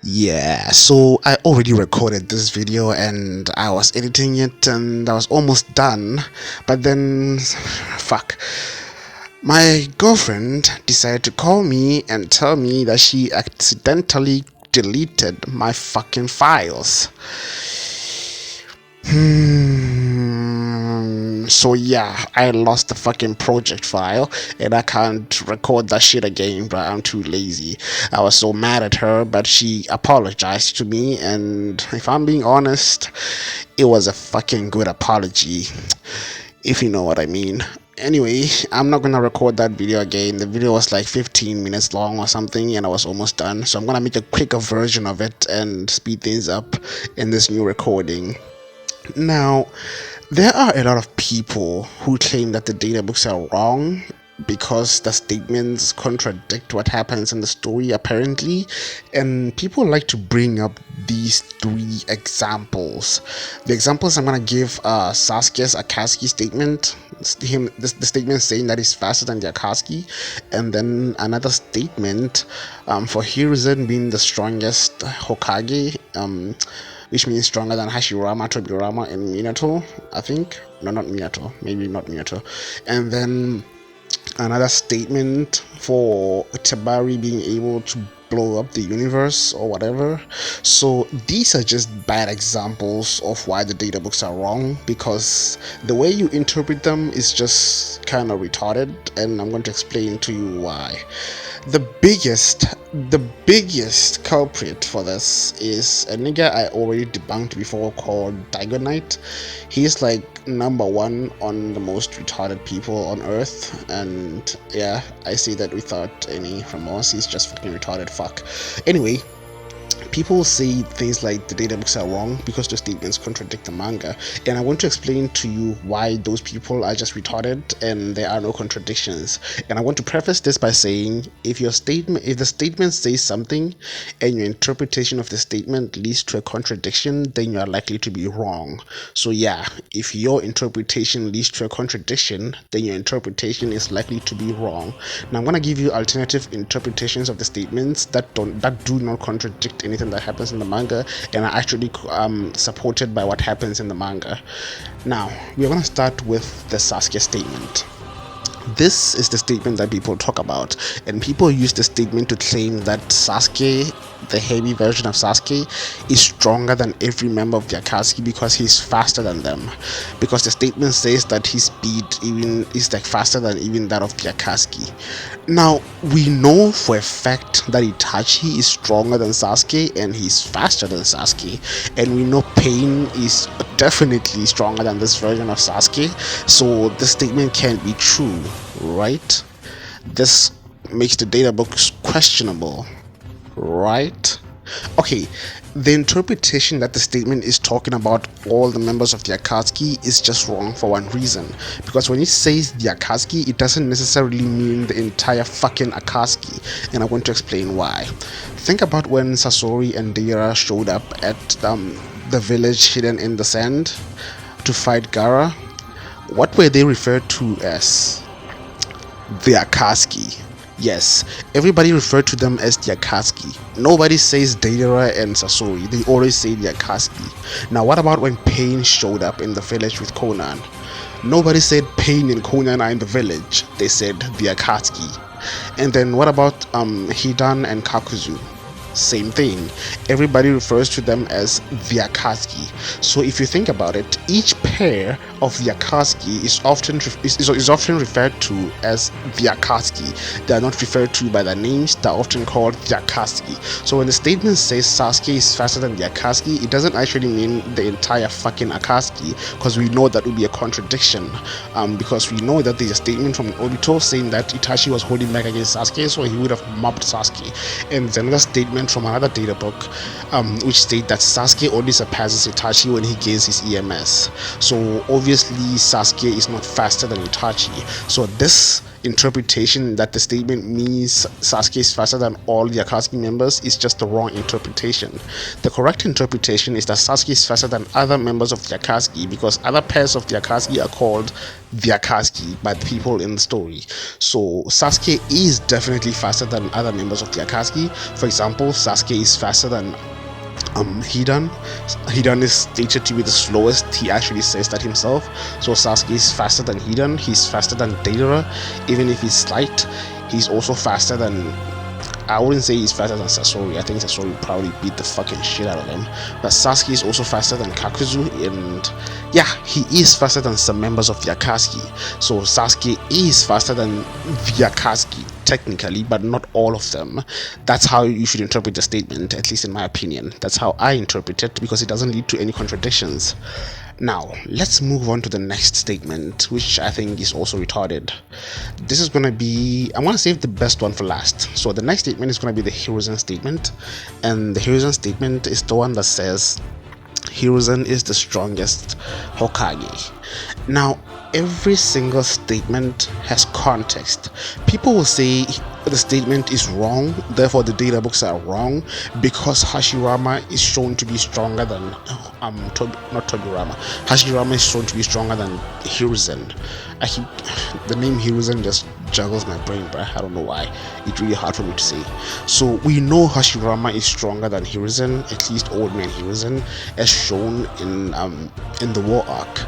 Yeah, so I already recorded this video and I was editing it and I was almost done, but then, fuck, my girlfriend decided to call me and tell me that she accidentally deleted my fucking files. So yeah, I lost the fucking project file and I can't record that shit again, but I'm too lazy. I was so mad at her, but she apologized to me, and if I'm being honest, it was a fucking good apology, if you know what I mean. Anyway, I'm not gonna record that video again. The video was like 15 minutes long or something, and I was almost done. So I'm gonna make a quicker version of it and speed things up in this new recording. Now, there are a lot of people who claim that the data books are wrong because the statements contradict what happens in the story, apparently, and people like to bring up these three examples. The examples I'm gonna give are Sasuke's Akatsuki statement, the statement saying that he's faster than the Akatsuki, and then another statement for Hiruzen being the strongest Hokage, which means stronger than Hashirama, Tobirama, and Minato, I think. No, not Minato. Maybe not Minato. And then another statement for Tabari being able to blow up the universe or whatever. So these are just bad examples of why the data books are wrong, because the way you interpret them is just kind of retarded, and I'm going to explain to you why. The biggest culprit for this is a nigga I already debunked before called Digonite. He's like number one on the most retarded people on earth, and yeah, I say that without any remorse. He's just fucking retarded fuck. Anyway, people say things like the data books are wrong because the statements contradict the manga, and I want to explain to you why those people are just retarded and there are no contradictions. And I want to preface this by saying, if the statement says something and your interpretation of the statement leads to a contradiction, then you are likely to be wrong. So yeah, if your interpretation leads to a contradiction, then your interpretation is likely to be wrong. Now I'm going to give you alternative interpretations of the statements that do not contradict anything that happens in the manga and are actually supported by what happens in the manga. Now we're going to start with the Sasuke statement. This is the statement that people talk about, and people use the statement to claim that Sasuke, the heavy version of Sasuke, is stronger than every member of the Akatsuki because he's faster than them. Because the statement says that his speed even is like faster than even that of the Akatsuki. Now we know for a fact that Itachi is stronger than Sasuke and he's faster than Sasuke, and we know Pain is definitely stronger than this version of Sasuke, so the statement can't be true, right? This makes the data books questionable, right? Okay, the interpretation that the statement is talking about all the members of the Akatsuki is just wrong for one reason. Because when it says the Akatsuki, it doesn't necessarily mean the entire fucking Akatsuki, and I want to explain why. Think about when Sasori and Deira showed up at the village hidden in the sand to fight Gaara. What were they referred to as? The Akatsuki. Yes, everybody referred to them as the Akatsuki. Nobody says Deidara and Sasori, they always say the Akatsuki. Now what about when Pain showed up in the village with Conan? Nobody said Pain and Conan are in the village, they said the Akatsuki. And then what about Hidan and Kakuzu? Same thing. Everybody refers to them as the Akatsuki. So if you think about it, each pair of the Akatsuki is often referred to as the Akatsuki. They are not referred to by their names, they are often called the Akatsuki. So when the statement says Sasuke is faster than the Akatsuki, it doesn't actually mean the entire fucking Akatsuki, because we know that would be a contradiction. Because we know that there's a statement from Obito saying that Itachi was holding back against Sasuke, so he would have mobbed Sasuke. And there's another statement from another data book which state that Sasuke only surpasses Itachi when he gains his EMS. So obviously Sasuke is not faster than Itachi. So this interpretation that the statement means Sasuke is faster than all the Akatsuki members is just the wrong interpretation. The correct interpretation is that Sasuke is faster than other members of the Akatsuki because other pairs of the Akatsuki are called the Akatsuki by the people in the story. So Sasuke is definitely faster than other members of the Akatsuki. For example, Sasuke is faster than Hidan. Hidan is stated to be the slowest. He actually says that himself. So Sasuke is faster than Hidan. He's faster than Deidara, even if he's slight. He's also faster than, I wouldn't say he's faster than Sasori. I think Sasori probably beat the fucking shit out of him. But Sasuke is also faster than Kakuzu, and yeah, he is faster than some members of the Akatsuki. So Sasuke is faster than the Akatsuki, technically, but not all of them. That's how you should interpret the statement, at least in my opinion. That's how I interpret it, because it doesn't lead to any contradictions. Now, let's move on to the next statement, which I think is also retarded. This is going to be, I'm going to save the best one for last. So the next statement is going to be the Hiruzen statement. And the Hiruzen statement is the one that says, Hiruzen is the strongest Hokage. Now, every single statement has context. People will say the statement is wrong, therefore the data books are wrong, because Hashirama is shown to be stronger than not Tobirama. Hashirama is shown to be stronger than Hiruzen. The name Hiruzen just juggles my brain, bruh. I don't know why. It's really hard for me to say. So we know Hashirama is stronger than Hiruzen, at least Old Man Hiruzen, as shown in the war arc.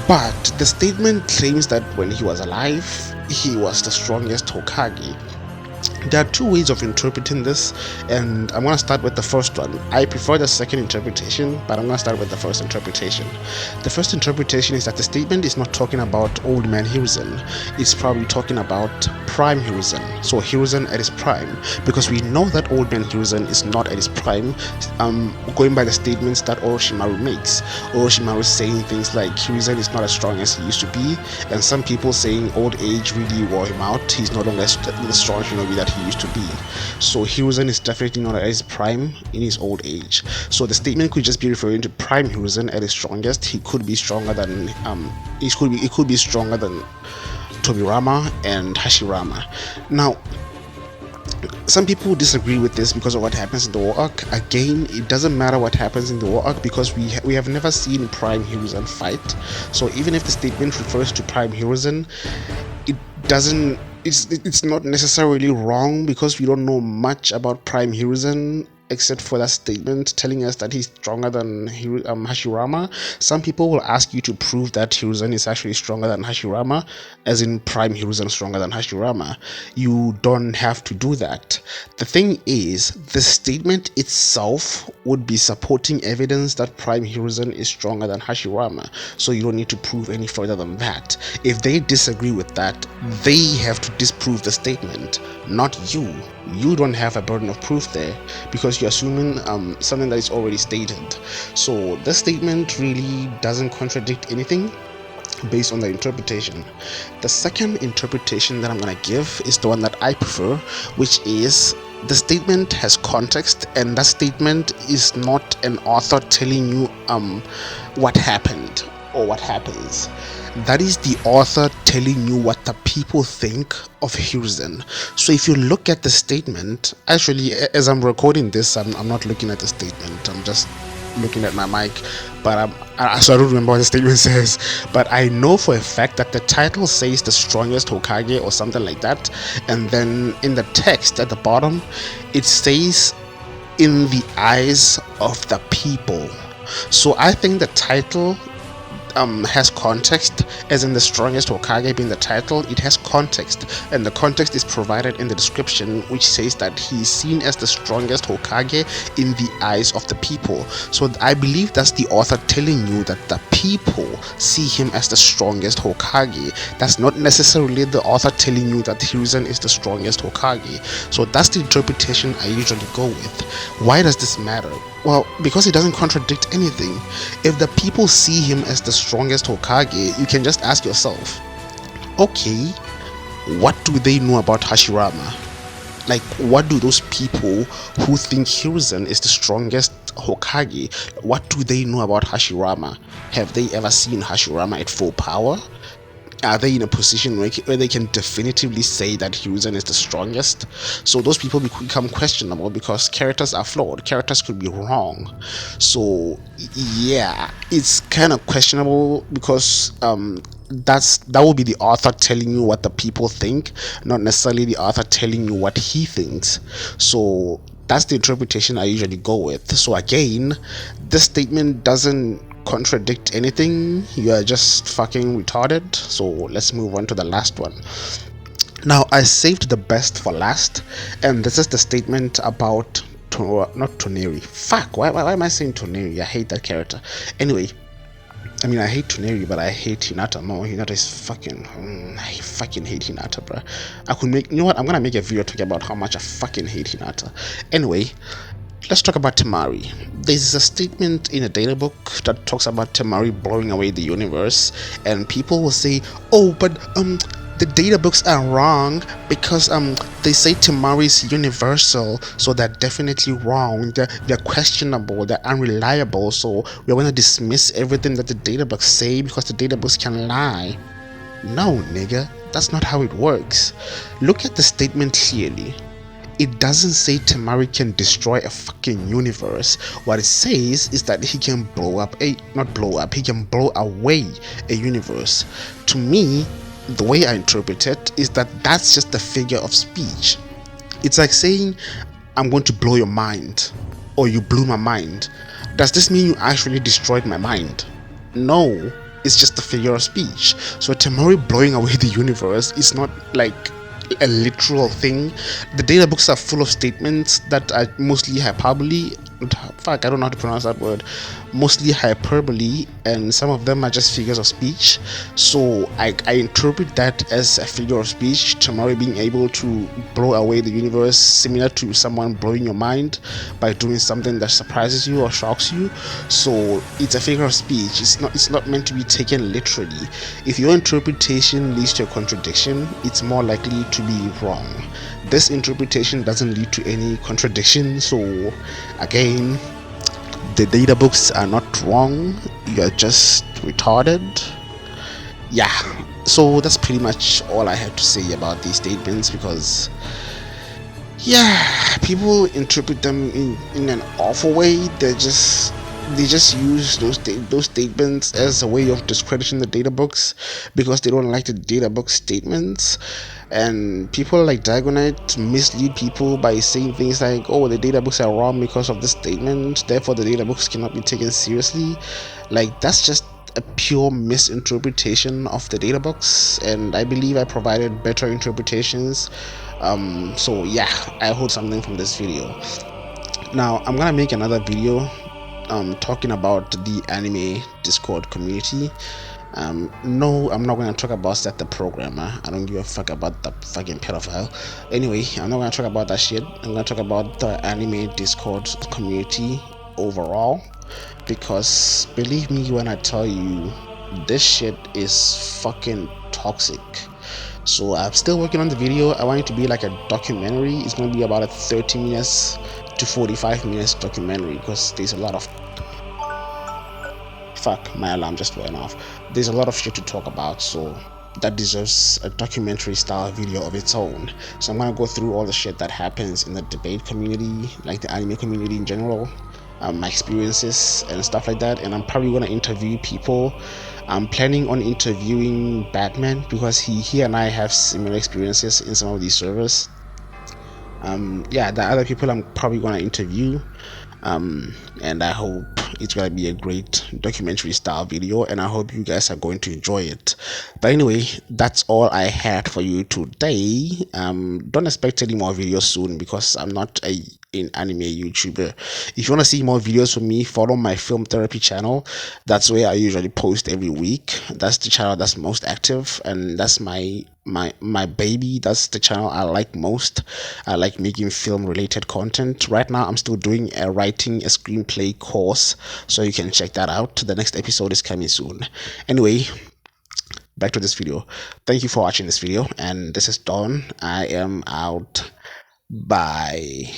But the statement claims that when he was alive, he was the strongest Hokage. There are two ways of interpreting this, and I'm going to start with the first one. I prefer the second interpretation, but I'm going to start with the first interpretation. The first interpretation is that the statement is not talking about Old Man Hiruzen. It's probably talking about Prime Hiruzen. So Hiruzen at his prime, because we know that Old Man Hiruzen is not at his prime, going by the statements that Orochimaru makes. Orochimaru is saying things like Hiruzen is not as strong as he used to be, and some people saying old age really wore him out. He's no longer the strong shinobi that he used to be. So Hiruzen is definitely not at his prime in his old age. So the statement could just be referring to Prime Hiruzen at his strongest. He could be stronger than it could be stronger than Tobirama and Hashirama. Now, some people disagree with this because of what happens in the war arc. Again, it doesn't matter what happens in the war arc because we have never seen Prime Hiruzen fight. So even if the statement refers to Prime Hiruzen, it doesn't. It's not necessarily wrong because we don't know much about Prime Hiruzen except for that statement telling us that he's stronger than Hashirama. Some people will ask you to prove that Hiruzen is actually stronger than Hashirama, as in Prime Hiruzen stronger than Hashirama. You don't have to do that. The thing is, the statement itself would be supporting evidence that Prime Hiruzen is stronger than Hashirama, so you don't need to prove any further than that. If they disagree with that, they have to disprove the statement, not you. You don't have a burden of proof there because you're assuming something that is already stated. So this statement really doesn't contradict anything based on the interpretation. The second interpretation that I'm going to give is the one that I prefer, which is the statement has context, and that statement is not an author telling you what happened or what happens. That is the author telling you what the people think of Hiruzen. So if you look at the statement, actually as I'm recording this, I'm not looking at the statement, I'm just looking at my mic, but so I don't remember what the statement says, but I know for a fact that the title says the strongest Hokage or something like that, and then in the text at the bottom it says in the eyes of the people. So I think the title has context, as in the strongest Hokage being the title. It has context, and the context is provided in the description, which says that he is seen as the strongest Hokage in the eyes of the people. So I believe that's the author telling you that the people see him as the strongest Hokage. That's not necessarily the author telling you that Hiruzen is the strongest Hokage. So that's the interpretation I usually go with. Why does this matter? Well, because it doesn't contradict anything. If the people see him as the strongest Hokage, you can just ask yourself, okay, what do they know about Hashirama? Like, what do those people who think Hiruzen is the strongest Hokage, what do they know about Hashirama? Have they ever seen Hashirama at full power? are they in a position where they can definitively say that Hiruzen is the strongest? So those people become questionable because characters are flawed. Characters could be wrong. So yeah, it's kind of questionable because that will be the author telling you what the people think, not necessarily the author telling you what he thinks. So that's the interpretation I usually go with. So again, this statement doesn't contradict anything. You are just fucking retarded. So let's move on to the last one. Now, I saved the best for last, and this is the statement about not Toneri. Fuck, why am I saying Toneri? I hate that character. Anyway, I mean, I hate Toneri, but I hate Hinata more. Hinata is fucking. I fucking hate Hinata, bro. I could make. You know what? I'm gonna make a video talking about how much I fucking hate Hinata. Anyway, let's talk about Temari. There's a statement in a data book that talks about Temari blowing away the universe, and people will say, "Oh, but the data books are wrong because they say Temari is universal, so they're definitely wrong. They're questionable. They're unreliable. So we're gonna dismiss everything that the data books say because the data books can lie." No, nigga, that's not how it works. Look at the statement clearly. It doesn't say Temari can destroy a fucking universe. What it says is that he can he can blow away a universe. To me, the way I interpret it is that that's just a figure of speech. It's like saying, I'm going to blow your mind, or you blew my mind. Does this mean you actually destroyed my mind? No, it's just a figure of speech. So Temari blowing away the universe is not like a literal thing. The data books are full of statements that are mostly hyperbole. Fuck, I don't know how to pronounce that word. Mostly hyperbole, and some of them are just figures of speech. So I interpret that as a figure of speech. Temari being able to blow away the universe, similar to someone blowing your mind by doing something that surprises you or shocks you. So it's a figure of speech. It's not meant to be taken literally. If your interpretation leads to a contradiction, it's more likely to be wrong. This interpretation doesn't lead to any contradiction. So again, the data books are not wrong. You're just retarded. Yeah, so that's pretty much all I had to say about these statements, because yeah, people interpret them in an awful way. They just use those statements as a way of discrediting the data books because they don't like the data book statements. And people like Diagonite mislead people by saying things like, oh, the data books are wrong because of this statement, therefore the data books cannot be taken seriously. Like, that's just a pure misinterpretation of the data books, and I believe I provided better interpretations. So yeah, I hope something from this video. Now I'm gonna make another video talking about the anime Discord community. No, I'm not gonna talk about Set the Programmer. I don't give a fuck about the fucking pedophile. Anyway, I'm not gonna talk about that shit. I'm gonna talk about the anime Discord community overall, because believe me when I tell you, this shit is fucking toxic. So I'm still working on the video. I want it to be like a documentary. It's gonna be about a 30 minutes to 45 minutes documentary, because there's a lot of fuck, my alarm just went off. There's a lot of shit to talk about, so that deserves a documentary style video of its own. So I'm gonna go through all the shit that happens in the debate community, like the anime community in general, my experiences and stuff like that. And I'm probably gonna interview people. I'm planning on interviewing Batman because he and I have similar experiences in some of these servers. Yeah, the other people I'm probably gonna interview, and I hope it's gonna be a great documentary style video, and I hope you guys are going to enjoy it. But anyway, that's all I had for you today. Don't expect any more videos soon, because I'm not an anime YouTuber. If you want to see more videos from me, follow my film therapy channel. That's where I usually post every week. That's the channel that's most active, and that's my baby. That's the channel I like most. I like making film related content. Right now I'm still doing writing a screenplay course, so you can check that out. The next episode is coming soon. Anyway, back to this video. Thank you for watching this video, and this is Don. I am out. Bye.